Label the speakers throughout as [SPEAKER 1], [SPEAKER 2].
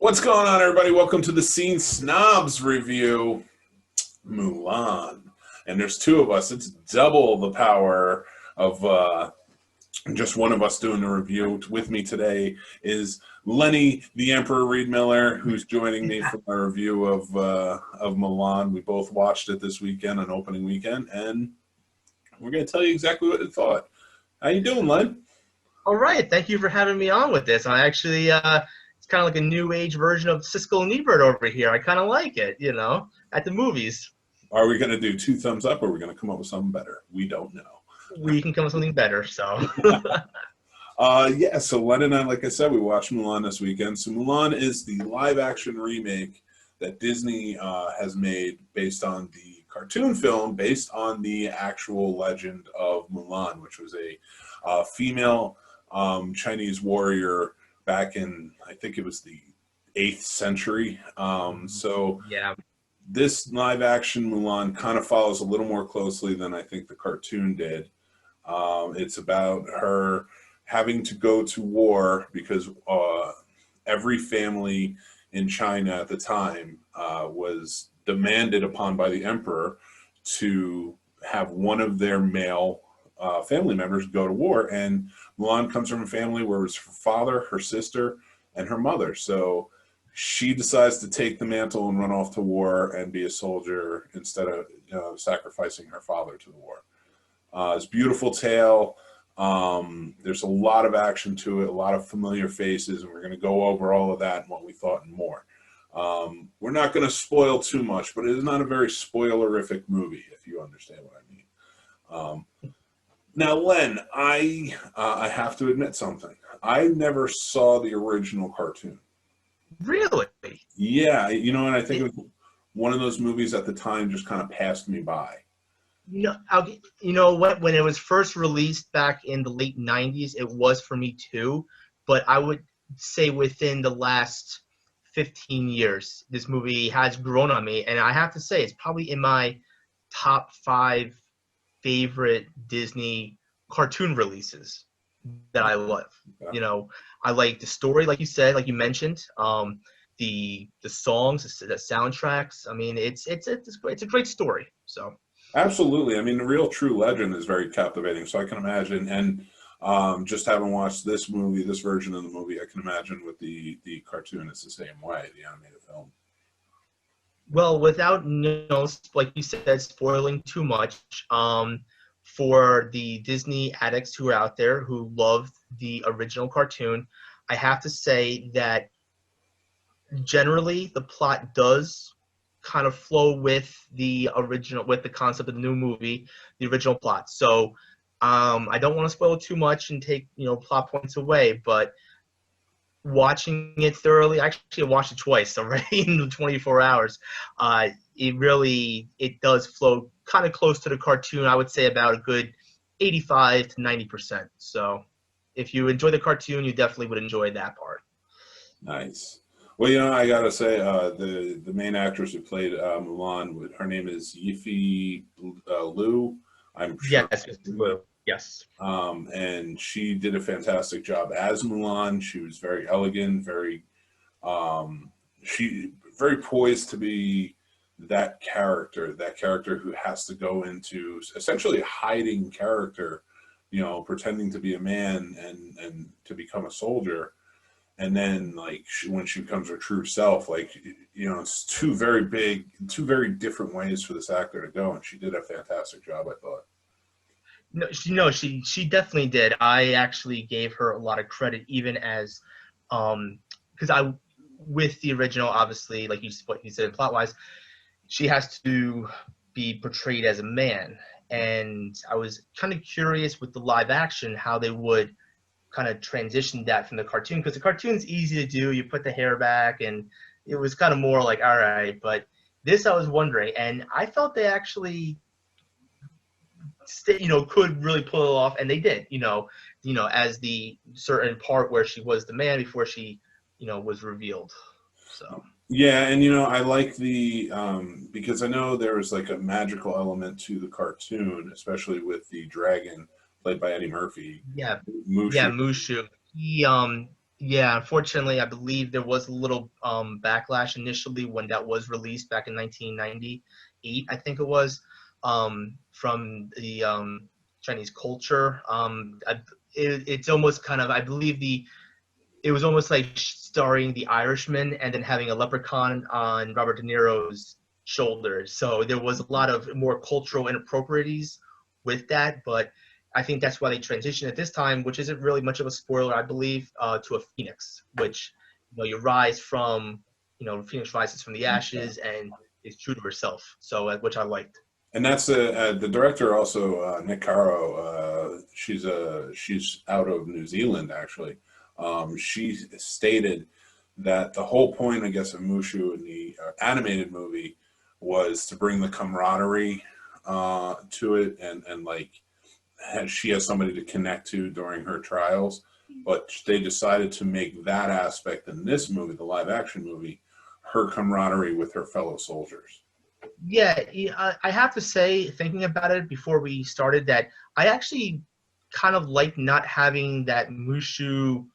[SPEAKER 1] What's going on, everybody? Welcome to the Scene Snobs review, Mulan. And there's two of us. It's double the power of just one of us doing the review. With me today is Lenny, the Emperor Reed Miller, who's joining me for my review of Mulan. We both watched it this weekend, on opening weekend, and we're going to tell you exactly what we thought. How you doing, Len?
[SPEAKER 2] All right, thank you for having me on with this. I actually, it's kind of like a new age version of Siskel and Ebert over here. I kind of like it, at the movies.
[SPEAKER 1] Are we going to do two thumbs up, or are we going to come up with something better? We don't know.
[SPEAKER 2] We can come up with something better, so.
[SPEAKER 1] Yeah, so Len and I, like I said, we watched Mulan this weekend. So Mulan is the live-action remake that Disney has made based on the cartoon film, based on the actual legend of Mulan, which was a female Chinese warrior back in, I think it was the 8th century. So
[SPEAKER 2] Yeah.
[SPEAKER 1] this live-action Mulan kind of follows a little more closely than I think the cartoon did. It's about her having to go to war because every family in China at the time was demanded upon by the emperor to have one of their male family members go to war. And Mulan comes from a family where it was her father, her sister, and her mother. So she decides to take the mantle and run off to war and be a soldier instead of sacrificing her father to the war. It's a beautiful tale. There's a lot of action to it, a lot of familiar faces, and we're going to go over all of that and what we thought and more. We're not going to spoil too much, but it is not a very spoilerific movie, if you understand what I mean. Now, Len, I have to admit something. I never saw the original cartoon.
[SPEAKER 2] Really?
[SPEAKER 1] Yeah, and I think
[SPEAKER 2] It,
[SPEAKER 1] it was one of those movies at the time just kind of passed me by.
[SPEAKER 2] you know what? When it was first released back in the late 90s, it was for me too. But I would say within the last 15 years, this movie has grown on me. And I have to say, it's probably in my top five favorite Disney cartoon releases that I love.
[SPEAKER 1] Yeah.
[SPEAKER 2] You know, I like the story, like you said, like you mentioned, the songs, the soundtracks. I mean, it's a great story. So
[SPEAKER 1] Absolutely. I mean, the real true legend is very captivating. So I can imagine, and just having watched this movie, this version of the movie, I can imagine with the cartoon, it's the same way, the animated film.
[SPEAKER 2] well, without like you said, spoiling too much, for the Disney addicts who are out there who love the original cartoon, I have to say that generally the plot does kind of flow with the original, with the concept of the new movie, the original plot. So I don't want to spoil too much and take plot points away, but watching it thoroughly, actually I watched it twice already in the 24 hours. It does flow kind of close to the cartoon. I would say about a good 85 to 90%. So if you enjoy the cartoon, you definitely would enjoy that part.
[SPEAKER 1] Nice. Well, I gotta say, the main actress who played Mulan, her name is Yifi Liu. I'm sure.
[SPEAKER 2] Yes, Mr. Blue. Yes.
[SPEAKER 1] And she did a fantastic job as Mulan. She was very elegant, she very poised to be that character who has to go into essentially a hiding character, pretending to be a man and to become a soldier. And then, like, when she becomes her true self, like, it's two very different ways for this actor to go, and she did a fantastic job, I thought.
[SPEAKER 2] No, she definitely did. I actually gave her a lot of credit, even as, because with the original, obviously, like what you said, plot wise, she has to be portrayed as a man, and I was kind of curious with the live action how they would kind of transition that from the cartoon, because the cartoon's easy to do. You put the hair back, and it was kind of more like, all right, but this I was wondering, and I felt they actually could really pull it off, and they did. As the certain part where she was the man before she, was revealed. So
[SPEAKER 1] Yeah, and I like the because I know there was like a magical element to the cartoon, especially with the dragon played by Eddie Murphy,
[SPEAKER 2] yeah, yeah,
[SPEAKER 1] Mushu.
[SPEAKER 2] Mushu. Yeah, unfortunately, I believe there was a little backlash initially when that was released back in 1998, I think it was, from the Chinese culture. It's almost kind of, I believe it was almost like starring the Irishman and then having a leprechaun on Robert De Niro's shoulders. So there was a lot of more cultural inapproprieties with that, but I think that's why they transitioned at this time, which isn't really much of a spoiler, I believe, to a phoenix, which you rise from, Phoenix rises from the ashes and is true to herself. So, which I liked.
[SPEAKER 1] And that's the director also, Nick Caro. She's out of New Zealand actually. She stated that the whole point, I guess, of Mushu in the animated movie was to bring the camaraderie to it, and like she has somebody to connect to during her trials. But they decided to make that aspect in this movie, the live action movie, her camaraderie with her fellow soldiers.
[SPEAKER 2] Yeah, I have to say, thinking about it before we started, that I actually kind of like not having that Mushu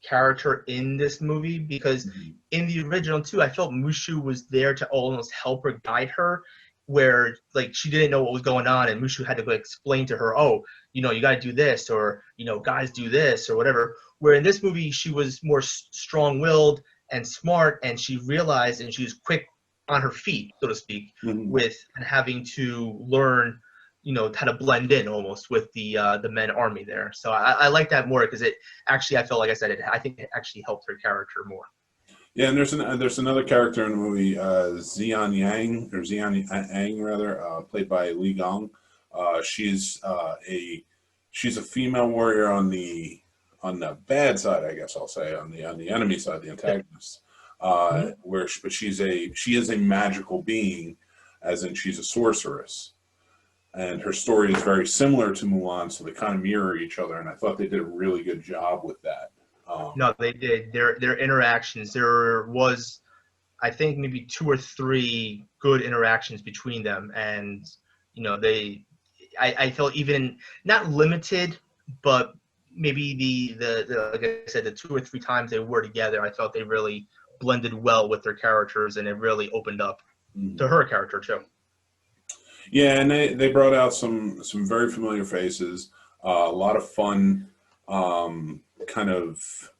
[SPEAKER 2] character in this movie, because in the original too, I felt Mushu was there to almost help her, guide her, where like she didn't know what was going on, and Mushu had to explain to her, oh, you got to do this, or guys do this, or whatever. Where in this movie, she was more strong-willed and smart, and she realized, and she was quick on her feet, so to speak,
[SPEAKER 1] Mm-hmm.
[SPEAKER 2] with having to learn how to blend in almost with the men army there. So I like that more, because it actually, I felt like I said, I think it actually helped her character more.
[SPEAKER 1] Yeah, and there's another character in the movie, Xian Yang, or Xian Yang rather, played by Li Gong. She's she's a female warrior on the bad side, I guess I'll say, on the enemy side, the antagonist.
[SPEAKER 2] Mm-hmm.
[SPEAKER 1] But she is a magical being, as in she's a sorceress, and her story is very similar to Mulan, so they kind of mirror each other. And I thought they did a really good job with that.
[SPEAKER 2] No, they did. Their interactions. There was, I think, maybe two or three good interactions between them, and they. I felt even not limited, but maybe the like I said, the two or three times they were together, I thought they really blended well with their characters, and it really opened up
[SPEAKER 1] Mm.
[SPEAKER 2] to her character too.
[SPEAKER 1] Yeah, and they brought out some very familiar faces. A lot of fun, kind of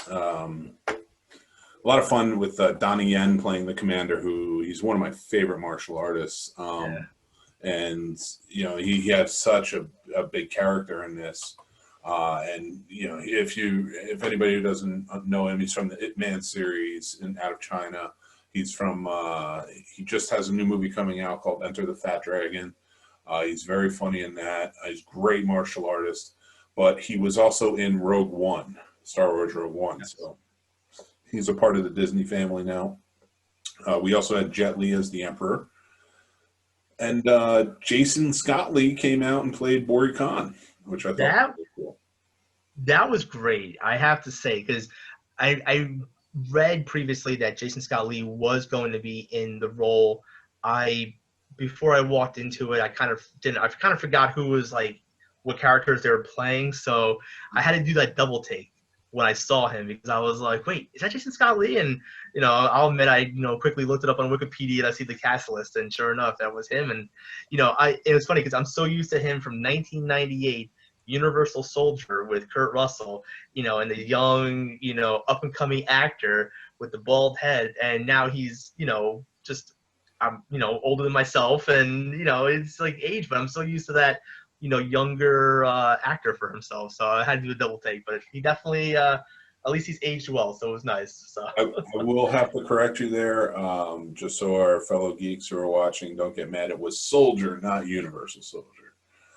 [SPEAKER 1] a lot of fun with Donnie Yen playing the commander, who he's one of my favorite martial artists.
[SPEAKER 2] Yeah.
[SPEAKER 1] And he had such a big character in this. And if anybody who doesn't know him, he's from the Ip Man series and out of China. He's from he just has a new movie coming out called Enter the Fat Dragon. He's very funny in that. He's a great martial artist, but he was also in Rogue One, Star Wars Rogue One.
[SPEAKER 2] Yes.
[SPEAKER 1] So he's a part of the Disney family now. We also had Jet Li as the Emperor. And Jason Scott Lee came out and played Bori Khan, which I thought was
[SPEAKER 2] That
[SPEAKER 1] really cool.
[SPEAKER 2] that was great, I have to say, because I read previously that Jason Scott Lee was going to be in the role. I Before I walked into it, I kind of forgot who was like what characters they were playing, so I had to do that double take when I saw him, because I was like, wait, is that Jason Scott Lee? And I'll admit, I quickly looked it up on Wikipedia and I see the cast list, and sure enough, that was him. And it was funny because I'm so used to him from 1998 Universal Soldier with Kurt Russell, and the young, up and coming actor with the bald head, and now he's, just I'm, older than myself, and it's like age, but I'm so used to that, younger actor for himself. So I had to do a double take, but he definitely, at least he's aged well, so it was nice. So
[SPEAKER 1] I will have to correct you there, just so our fellow geeks who are watching don't get mad. It was Soldier, not Universal Soldier.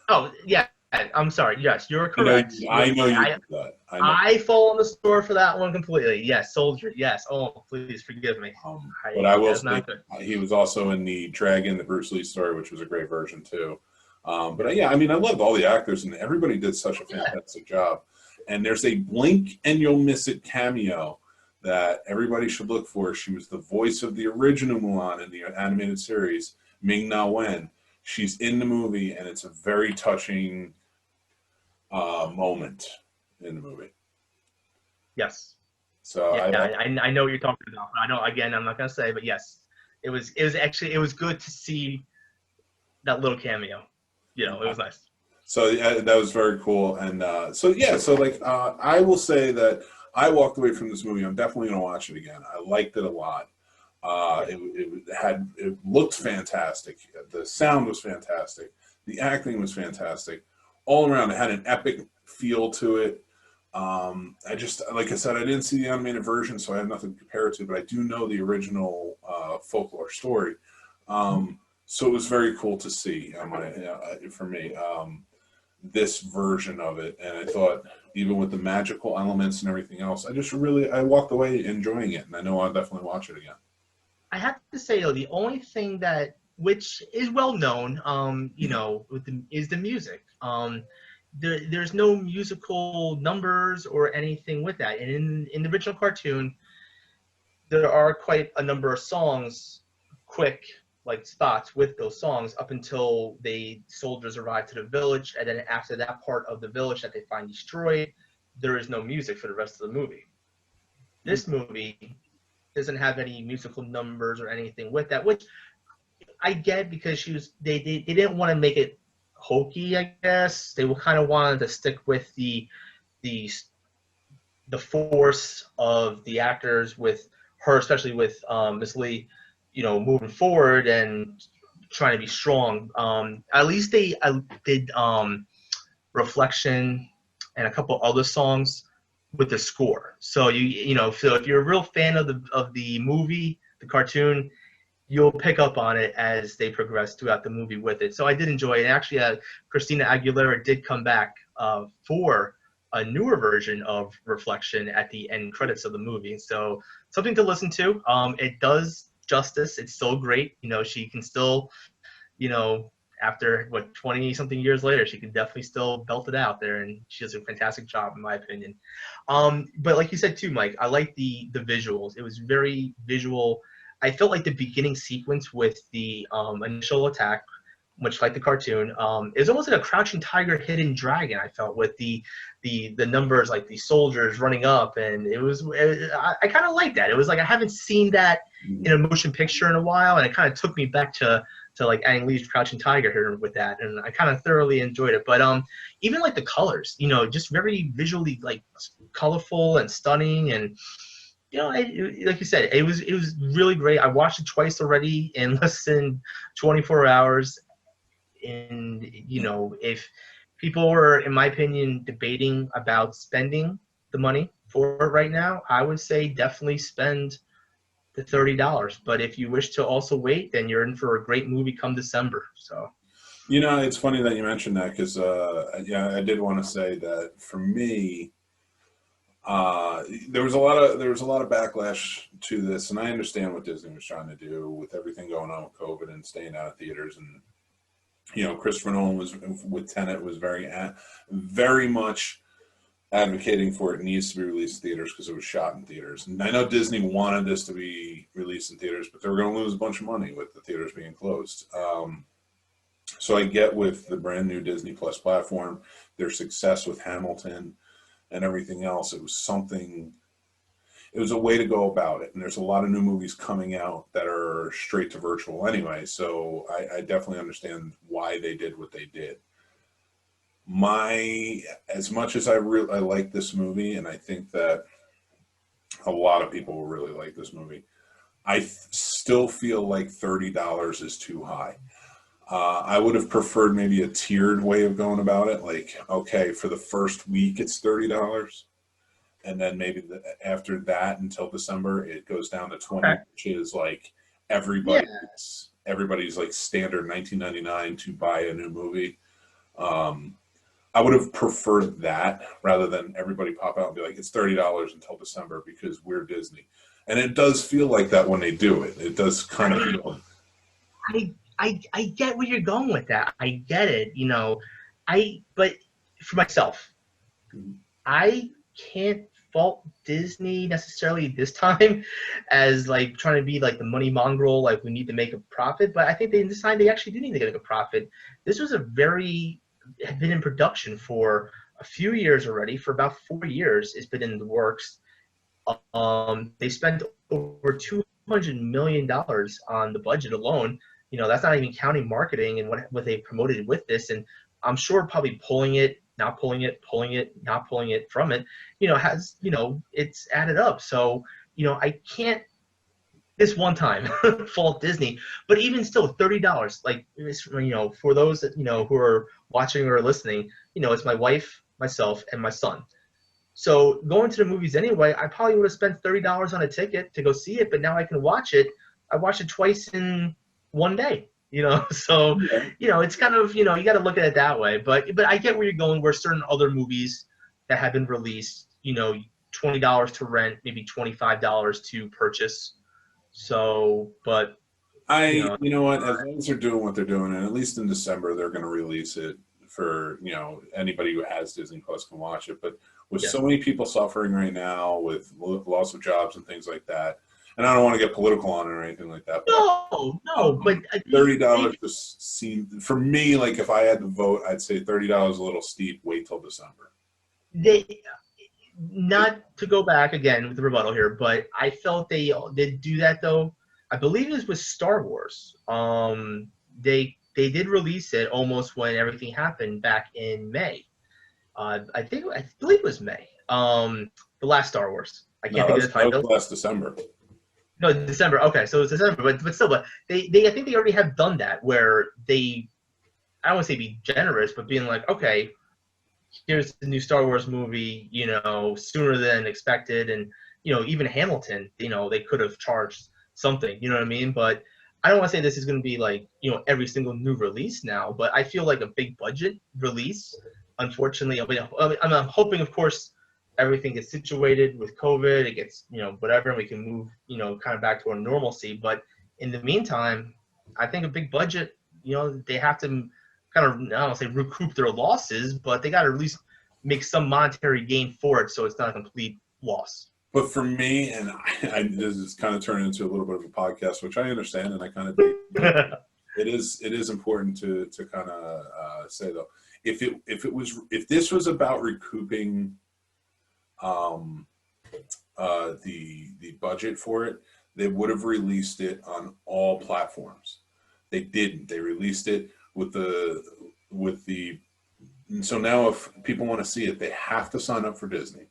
[SPEAKER 2] oh yeah, I'm sorry. Yes, you're
[SPEAKER 1] I know
[SPEAKER 2] correct.
[SPEAKER 1] I know you did that. I know.
[SPEAKER 2] I fall on the store for that one completely. Yes, Soldier. Yes. Oh, please forgive me.
[SPEAKER 1] But I will
[SPEAKER 2] That's
[SPEAKER 1] say
[SPEAKER 2] not good.
[SPEAKER 1] he was also in the Dragon, the Bruce Lee story, which was a great version too. But yeah, I mean, I loved all the actors, and everybody did such a
[SPEAKER 2] Yeah.
[SPEAKER 1] fantastic job. And there's a blink and you'll miss it cameo that everybody should look for. She was the voice of the original Mulan in the animated series, Ming Na Wen. She's in the movie, and it's a very touching moment in the movie.
[SPEAKER 2] Yes.
[SPEAKER 1] So
[SPEAKER 2] Yeah,
[SPEAKER 1] I
[SPEAKER 2] I know what you're talking about. I know, again, I'm not gonna say, but yes, it was good to see that little cameo. You know, it was nice.
[SPEAKER 1] So yeah, that was very cool, and so yeah, so like I will say that I walked away from this movie. I'm definitely going to watch it again. I liked it a lot.
[SPEAKER 2] Yeah.
[SPEAKER 1] It looked fantastic. The sound was fantastic. The acting was fantastic. All around, it had an epic feel to it. I just, like I said, I didn't see the animated version, so I have nothing to compare it to. But I do know the original folklore story. So it was very cool to see for me. This version of it, and I thought even with the magical elements and everything else, I walked away enjoying it, and I know I'll definitely watch it again.
[SPEAKER 2] I have to say though, the only thing that which is well known, is the music. There's no musical numbers or anything with that. And in the original cartoon, there are quite a number of songs, quick like spots with those songs up until the soldiers arrive to the village, and then after that part of the village that they find destroyed, there is no music for the rest of the movie. This movie doesn't have any musical numbers or anything with that, which I get because they didn't want to make it hokey. I guess they kind of wanted to stick with the the force of the actors with her, especially with Miss Lee, moving forward and trying to be strong. At least they did Reflection and a couple other songs with the score. So so if you're a real fan of the movie, the cartoon, you'll pick up on it as they progress throughout the movie with it. So I did enjoy it. And actually, Christina Aguilera did come back for a newer version of Reflection at the end credits of the movie. So something to listen to. It does justice. It's still great. She can still, you know, after what 20 something years later, she can definitely still belt it out there, and she does a fantastic job in my opinion. But like you said too, Mike, I like the visuals. It was very visual. I felt like the beginning sequence with the initial attack, much like the cartoon, is almost like a crouching tiger, hidden dragon. I felt with the numbers, like the soldiers running up, and I kind of like that. It was like I haven't seen that in a motion picture in a while, and it kind of took me back to like Ang Lee's Crouching Tiger here with that, and I kind of thoroughly enjoyed it. But even like the colors, just very visually like colorful and stunning, and like you said, it was really great. I watched it twice already in less than 24 hours, and if people were, in my opinion, debating about spending the money for it right now, I would say definitely spend the $30. But if you wish to also wait, then you're in for a great movie come December. So
[SPEAKER 1] It's funny that you mentioned that because yeah, I did want to say that for me, there was a lot of backlash to this, and I understand what Disney was trying to do with everything going on with COVID and staying out of theaters. And Christopher Nolan was with Tenet was very much advocating for it needs to be released in theaters because it was shot in theaters. And I know Disney wanted this to be released in theaters, but they were going to lose a bunch of money with the theaters being closed. So I get with the brand new Disney Plus platform, their success with Hamilton and everything else. It was a way to go about it. And there's a lot of new movies coming out that are straight to virtual anyway. So I definitely understand why they did what they did. As much as I like this movie, and I think that a lot of people will really like this movie, I still feel like $30 is too high. I would have preferred maybe a tiered way of going about it. Like, okay, for the first week it's $30, and then maybe after that until December it goes down to 20,
[SPEAKER 2] okay.
[SPEAKER 1] which is like
[SPEAKER 2] Yeah.
[SPEAKER 1] everybody's like standard $19.99 to buy a new movie. I would have preferred that rather than everybody pop out and be like, it's $30 until December because we're Disney. And it does feel like that when they do it. It does kind of feel.
[SPEAKER 2] I get where you're going with that. I get it. But for myself, I can't fault Disney necessarily this time as like trying to be like the money mongrel, like we need to make a profit. But I think this time they actually do need to get a profit. This was had been in production for a few years already. For about 4 years, it's been in the works. They spent over $200 million on the budget alone. That's not even counting marketing and what they promoted with this. And I'm sure probably pulling it, not pulling it, pulling it, not pulling it from it, has, it's added up. So, I can't this one time fault Disney, but even still, $30, like, for those that, who are watching or listening, it's my wife, myself, and my son. So going to the movies anyway, I probably would have spent $30 on a ticket to go see it, but now I can watch it. I watched it twice in one day, So,
[SPEAKER 1] Yeah.
[SPEAKER 2] it's kind of, you got to look at it that way. But I get where you're going. Where certain other movies that have been released, $20 to rent, maybe $25 to purchase. So, but
[SPEAKER 1] You know what, as long as they're doing what they're doing, and at least in December they're going to release it for, anybody who has Disney Plus can watch it. But with
[SPEAKER 2] yeah.
[SPEAKER 1] so many people suffering right now with loss of jobs and things like that, and I don't want to get political on it or anything like that, but
[SPEAKER 2] No, but
[SPEAKER 1] $30 just seemed, for me, like if I had to vote, I'd say $30 a little steep. Wait till December.
[SPEAKER 2] they not to go back again with the rebuttal here, but I felt they did do that though. I believe it was with Star Wars. They did release it almost when everything happened back in May. I believe it was May. The last Star Wars. I can't
[SPEAKER 1] No,
[SPEAKER 2] think of the
[SPEAKER 1] that
[SPEAKER 2] title.
[SPEAKER 1] was last December.
[SPEAKER 2] No, December. Okay, so it's December, but still, but they I think they already have done that where they, I don't want to say be generous, but being like, okay, here's the new Star Wars movie, sooner than expected, and even Hamilton, they could have charged something, you know what I mean? But I don't want to say this is going to be like every single new release now, but I feel like a big budget release. Unfortunately, I'm hoping, of course, everything gets situated with COVID, it gets whatever, and we can move kind of back to our normalcy. But in the meantime, I think a big budget, they have to kind of, I don't say recoup their losses, but they got to at least make some monetary gain for it, so it's not a complete loss.
[SPEAKER 1] But for me, and this is kind of turning into a little bit of a podcast, which I understand, and I kind of do. It is important to kind of say though, if this was about recouping the budget for it, they would have released it on all platforms. They didn't. They released it with the so now if people want to see it, they have to sign up for Disney.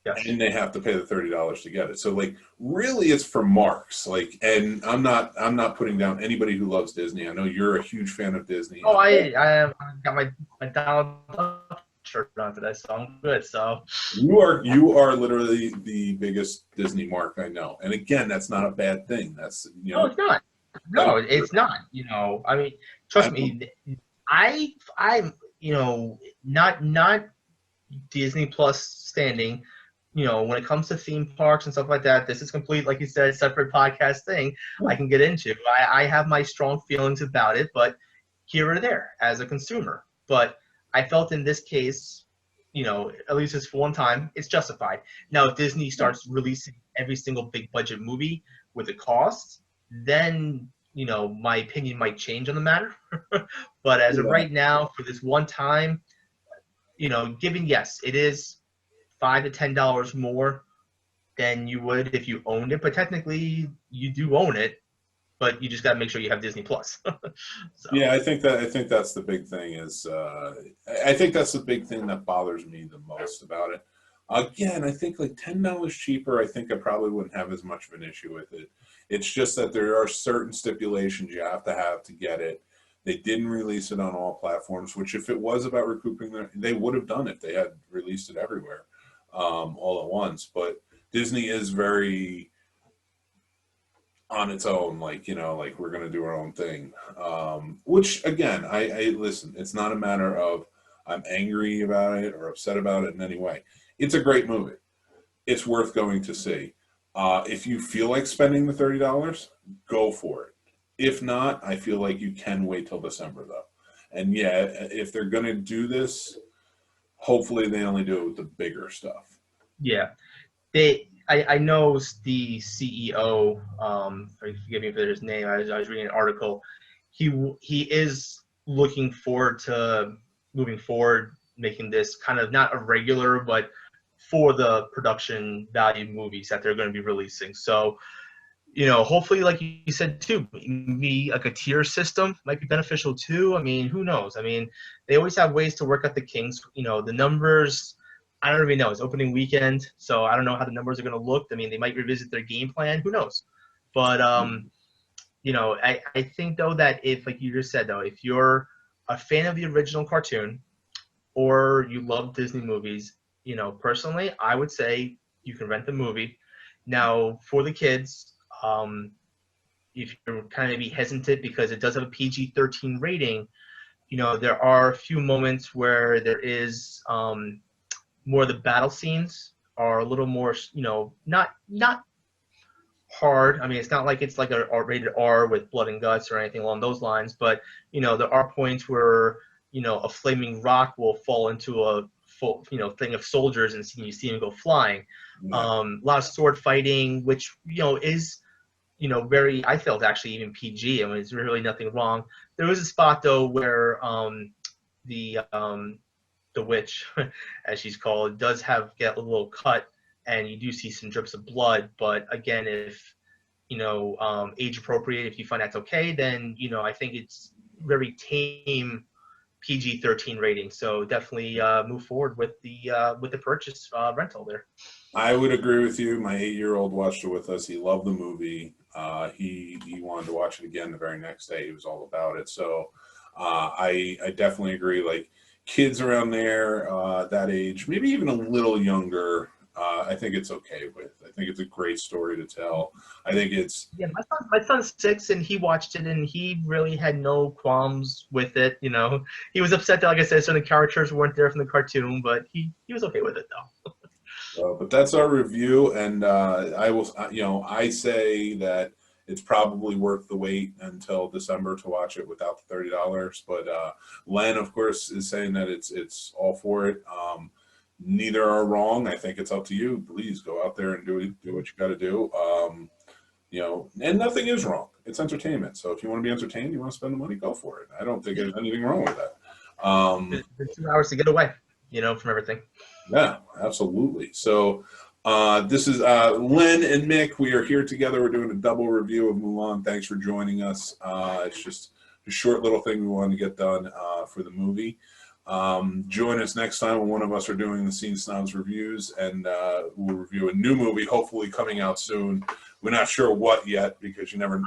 [SPEAKER 2] Yes.
[SPEAKER 1] And they have to pay the $30 to get it. So like really it's for marks. Like, and I'm not putting down anybody who loves Disney. I know you're a huge fan of Disney.
[SPEAKER 2] Oh, I got my Donald Duck shirt on today, so I'm good. So
[SPEAKER 1] you are literally the biggest Disney mark I know. And again, that's not a bad thing. That's
[SPEAKER 2] no, it's not. No, it's not. I mean, trust me, I'm not Disney Plus standing. When it comes to theme parks and stuff like that, this is complete, like you said, separate podcast thing I can get into. I have my strong feelings about it, but here or there as a consumer. But I felt in this case, at least it's for one time, it's justified. Now, if Disney starts releasing every single big budget movie with a cost, then, my opinion might change on the matter. But as of right now, for this one time, given, yes, it is $5 to $10 more than you would if you owned it, but technically you do own it, but you just got to make sure you have Disney Plus. So.
[SPEAKER 1] Yeah, I think that's the big thing is I think that's the big thing that bothers me the most about it. Again, I think like $10 cheaper, I think I probably wouldn't have as much of an issue with it. It's just that there are certain stipulations you have to get it. They didn't release it on all platforms, which if it was about recouping, they would have done it. They had released it everywhere all at once. But Disney is very on its own, like we're gonna do our own thing. Which again, I listen. It's not a matter of I'm angry about it or upset about it in any way. It's a great movie. It's worth going to see. If you feel like spending the $30, go for it. If not, I feel like you can wait till December though. And yeah, if they're gonna do this, hopefully they only do it with the bigger stuff.
[SPEAKER 2] Yeah, I know the CEO. Forgive me for his name. I was reading an article. He is looking forward to moving forward, making this kind of not a regular but for the production value movies that they're going to be releasing. So, hopefully, like you said too, maybe like a tier system might be beneficial too. I mean, who knows? I mean, they always have ways to work out the kinks. The numbers, I don't even know. It's opening weekend, so I don't know how the numbers are going to look. I mean, they might revisit their game plan. Who knows? But I think though that if, like you just said though, if you're a fan of the original cartoon or you love Disney movies, personally, I would say you can rent the movie. Now, for the kids, if you're kind of maybe hesitant because it does have a PG-13 rating, there are a few moments where there is more of the battle scenes are a little more, not hard. I mean, it's not like it's like a rated R with blood and guts or anything along those lines, but there are points where a flaming rock will fall into a full thing of soldiers and you see them go flying.
[SPEAKER 1] Yeah.
[SPEAKER 2] A lot of sword fighting, which is very, I felt actually even PG. I mean, there's really nothing wrong. There was a spot though where the witch, as she's called, does get a little cut, and you do see some drips of blood. But again, if age appropriate, if you find that's okay, then I think it's very tame PG-13 rating. So definitely move forward with the purchase rental there.
[SPEAKER 1] I would agree with you. My 8-year-old watched it with us. He loved the movie. He wanted to watch it again the very next day. He was all about it. So I definitely agree. Like kids around there, that age, maybe even a little younger, I think it's okay with. I think it's a great story to tell. I think it's
[SPEAKER 2] my son's 6 and he watched it and he really had no qualms with it. He was upset that, like I said, certain characters weren't there from the cartoon, but he was okay with it though.
[SPEAKER 1] But that's our review, and I say that it's probably worth the wait until December to watch it without the $30. But Len, of course, is saying that it's all for it. Neither are wrong. I think it's up to you. Please go out there and do what you got to do. And nothing is wrong. It's entertainment. So if you want to be entertained, you want to spend the money, go for it. I don't think there's anything wrong with that.
[SPEAKER 2] There's 2 hours to get away, from everything.
[SPEAKER 1] Yeah, absolutely. So this is Len and Mick. We are here together. We're doing a double review of Mulan. Thanks for joining us. It's just a short little thing we wanted to get done for the movie. Join us next time when one of us are doing the Scene Snobs reviews, and we'll review a new movie, hopefully coming out soon. We're not sure what yet because you never.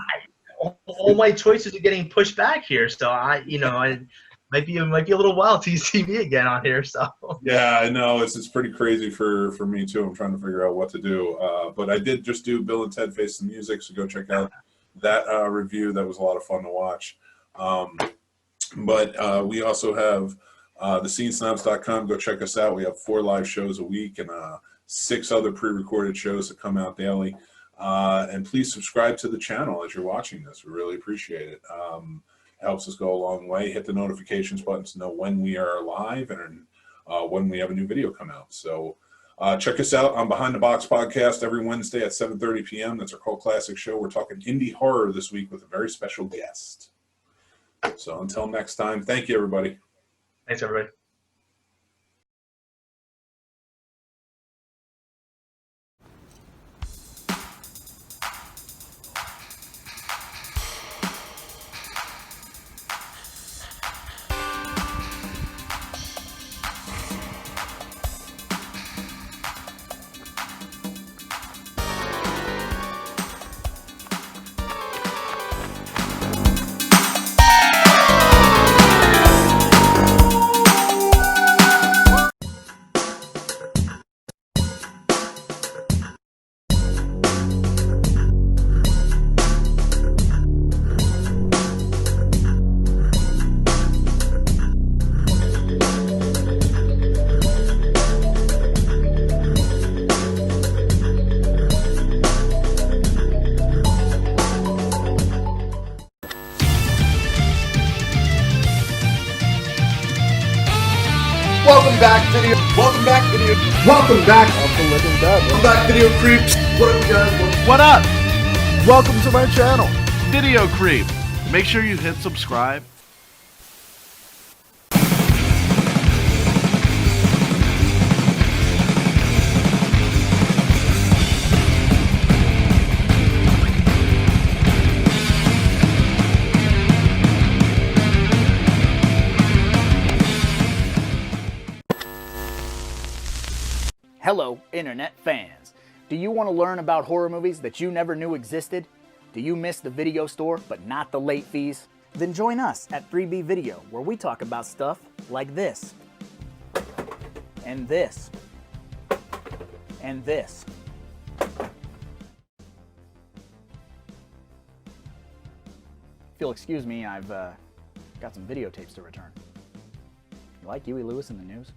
[SPEAKER 2] All my choices are getting pushed back here, so I might be a little while till you see me again on here. So
[SPEAKER 1] yeah, I know it's pretty crazy for me too. I'm trying to figure out what to do. But I did just do Bill and Ted Face the Music, so go check out that review. That was a lot of fun to watch. But we also have thescenesnobs.com. Go check us out. We have 4 live shows a week and 6 other pre-recorded shows that come out daily. And please subscribe to the channel as you're watching this. We really appreciate it. Helps us go a long way. Hit the notifications button to know when we are live and when we have a new video come out. So check us out on Behind the Box podcast every Wednesday at 7:30 p.m. That's our Cult Classic show. We're talking indie horror this week with a very special guest. So until next time, thank you, everybody.
[SPEAKER 2] Thanks, everybody.
[SPEAKER 3] Welcome back, Uncle Living Dead. Welcome back, Video Creeps. What up, guys?
[SPEAKER 4] What up? Welcome to my channel, Video Creep. Make sure you hit subscribe.
[SPEAKER 5] Hello, internet fans. Do you want to learn about horror movies that you never knew existed? Do you miss the video store but not the late fees? Then join us at 3B Video, where we talk about stuff like this, and this, and this. If you'll excuse me, I've got some videotapes to return. You like Huey Lewis in the news?